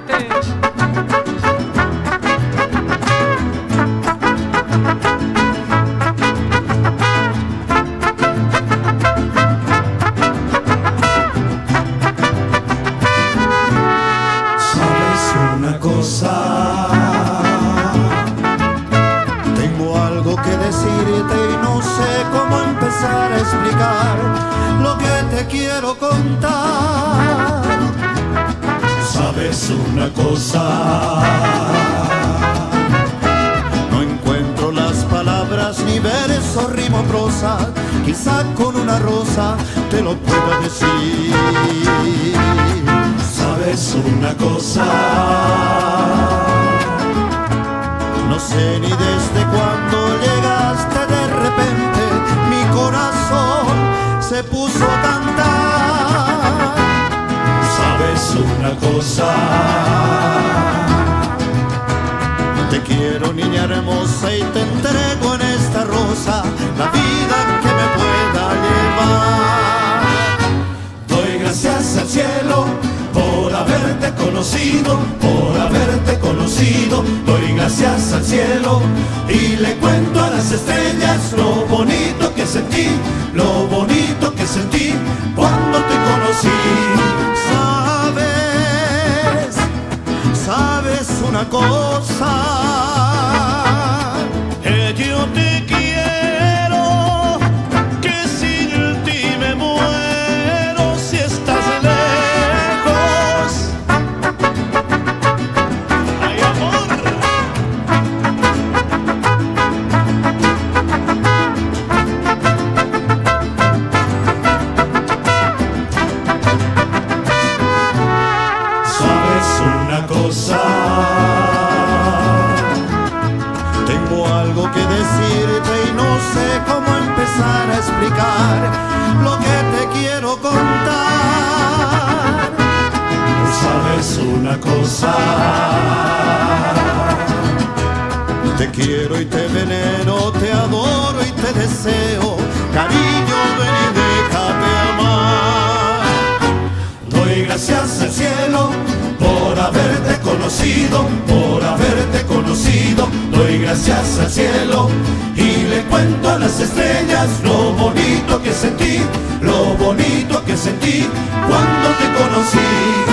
Guate. Una cosa, tengo algo que decirte y no sé cómo empezar a explicar lo que te quiero contar. ¿Sabes una cosa? No encuentro las palabras, ni verso, rimo, prosa. Quizá con una rosa te lo pueda decir. ¿Sabes una cosa? No sé ni desde cuándo llegaste, de repente mi corazón se puso a cantar. ¿Sabes una cosa? Te quiero, niña hermosa, y te entrego en esta rosa la vida que me pueda llevar. Doy gracias al cielo por haberte conocido, por haberte conocido. Doy gracias al cielo y le cuento a las estrellas lo bonito que sentí, lo bonito que sentí cuando te conocí. ¿Sabes una cosa? Que yo te quiero, que sin ti me muero si estás lejos. ¡Ay, amor! ¿Sabes una cosa? Tengo algo que decirte y no sé cómo empezar a explicar lo que te quiero contar. ¿Sabes una cosa? Te quiero y te venero, te adoro y te deseo. Cariño, ven y déjate amar. Doy gracias al cielo por haberte conocido, por haberte conocido. Doy gracias al cielo y le cuento a las estrellas lo bonito que sentí, lo bonito que sentí cuando te conocí.